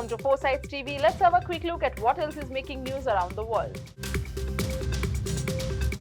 Welcome to 4Sides TV. Let's have a quick look at what else is making news around the world.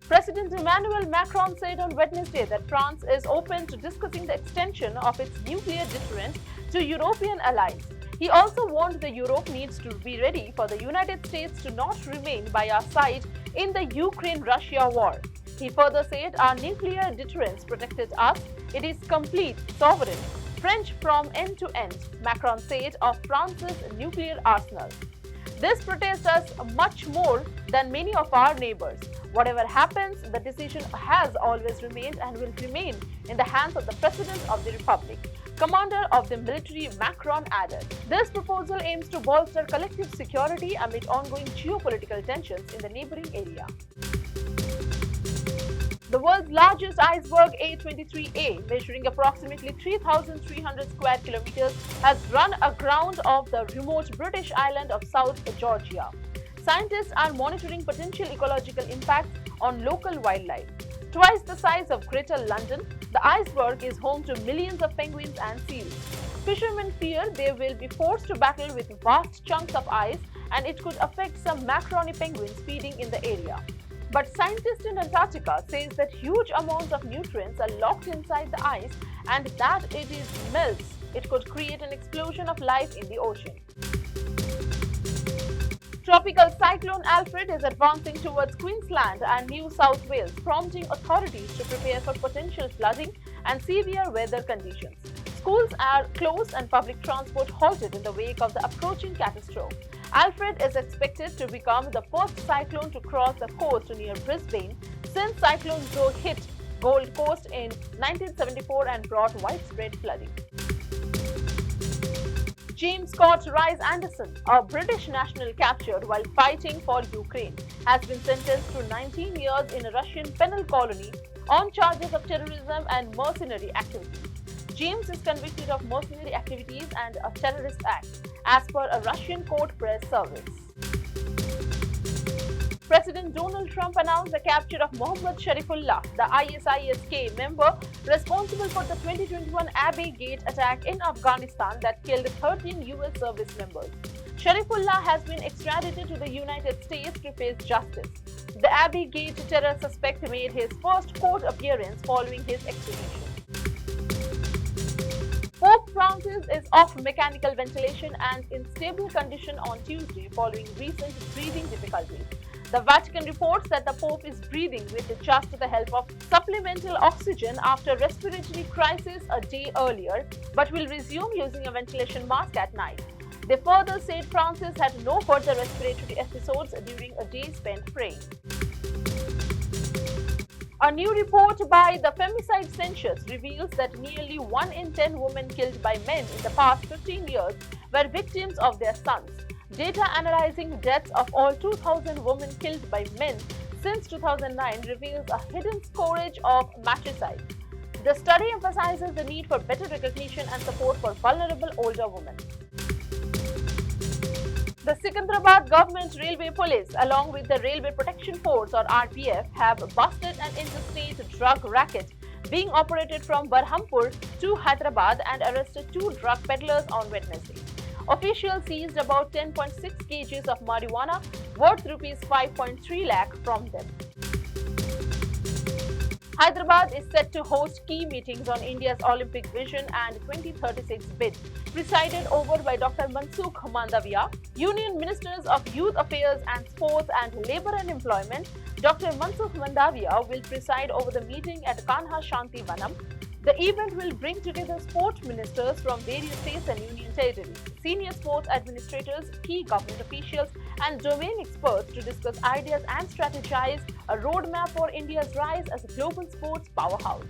President Emmanuel Macron said on Wednesday that France is open to discussing the extension of its nuclear deterrent to European allies. He also warned that Europe needs to be ready for the United States to not remain by our side in the Ukraine-Russia war. He further said, "Our nuclear deterrence protected us. It is complete, sovereign, French from end to end," Macron said of France's nuclear arsenal. "This protects us much more than many of our neighbors. Whatever happens, the decision has always remained and will remain in the hands of the President of the Republic," Commander of the military Macron added. This proposal aims to bolster collective security amid ongoing geopolitical tensions in the neighboring area. The world's largest iceberg, A23A, measuring approximately 3,300 square kilometers, has run aground of the remote British island of South Georgia. Scientists are monitoring potential ecological impacts on local wildlife. Twice the size of Greater London, the iceberg is home to millions of penguins and seals. Fishermen fear they will be forced to battle with vast chunks of ice, and it could affect some macaroni penguins feeding in the area. But scientists in Antarctica say that huge amounts of nutrients are locked inside the ice and that it melts. It could create an explosion of life in the ocean. Tropical cyclone Alfred is advancing towards Queensland and New South Wales, prompting authorities to prepare for potential flooding and severe weather conditions. Schools are closed and public transport halted in the wake of the approaching catastrophe. Alfred is expected to become the first cyclone to cross the coast near Brisbane since Cyclone Joe hit Gold Coast in 1974 and brought widespread flooding. James Scott Rice-Anderson, a British national captured while fighting for Ukraine, has been sentenced to 19 years in a Russian penal colony on charges of terrorism and mercenary activities. James is convicted of mercenary activities and a terrorist act, as per a Russian court press service. President Donald Trump announced the capture of Mohammad Sharifullah, the ISIS-K member responsible for the 2021 Abbey Gate attack in Afghanistan that killed 13 US service members. Sharifullah has been extradited to the United States to face justice. The Abbey Gate terror suspect made his first court appearance following his extradition. Pope Francis is off mechanical ventilation and in stable condition on Tuesday following recent breathing difficulties. The Vatican reports that the Pope is breathing with just the help of supplemental oxygen after respiratory crisis a day earlier, but will resume using a ventilation mask at night. They further said Francis had no further respiratory episodes during a day spent praying. A new report by the Femicide Census reveals that nearly 1 in 10 women killed by men in the past 15 years were victims of their sons. Data analyzing deaths of all 2,000 women killed by men since 2009 reveals a hidden scourge of matricide. The study emphasizes the need for better recognition and support for vulnerable older women. The Secunderabad Government Railway Police, along with the Railway Protection Force or RPF, have busted an interstate drug racket being operated from Berhampur to Hyderabad and arrested 2 drug peddlers on Wednesday. Officials seized about 10.6 kgs of marijuana worth Rs 5.3 lakh from them. Hyderabad is set to host key meetings on India's Olympic vision and 2036 bid, presided over by Dr. Mansukh Mandaviya. Union Ministers of Youth Affairs and Sports and Labour and Employment, Dr. Mansukh Mandaviya, will preside over the meeting at Kanha Shanti Vanam. The event will bring together sport ministers from various states and union territories, senior sports administrators, key government officials, and domain experts to discuss ideas and strategize a roadmap for India's rise as a global sports powerhouse.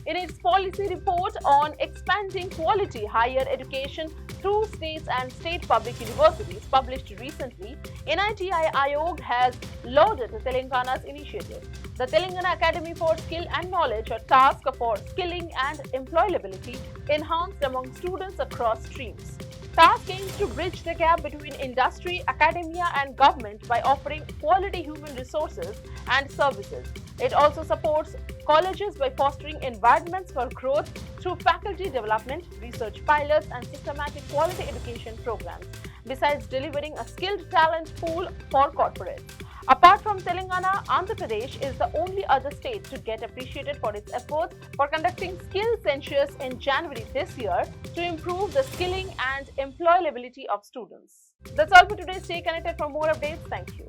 In its policy report on expanding quality higher education through states and state public universities published recently, NITI Aayog has lauded Telangana's initiative. The Telangana Academy for Skill and Knowledge, a task for skilling and employability, enhanced among students across streams. Task aims to bridge the gap between industry, academia, and government by offering quality human resources and services. It also supports colleges by fostering environments for growth through faculty development, research pilots, and systematic quality education programs, besides delivering a skilled talent pool for corporates. Apart from Telangana, Andhra Pradesh is the only other state to get appreciated for its efforts for conducting skill census in January this year to improve the skilling and employability of students. That's all for today. Stay connected for more updates. Thank you.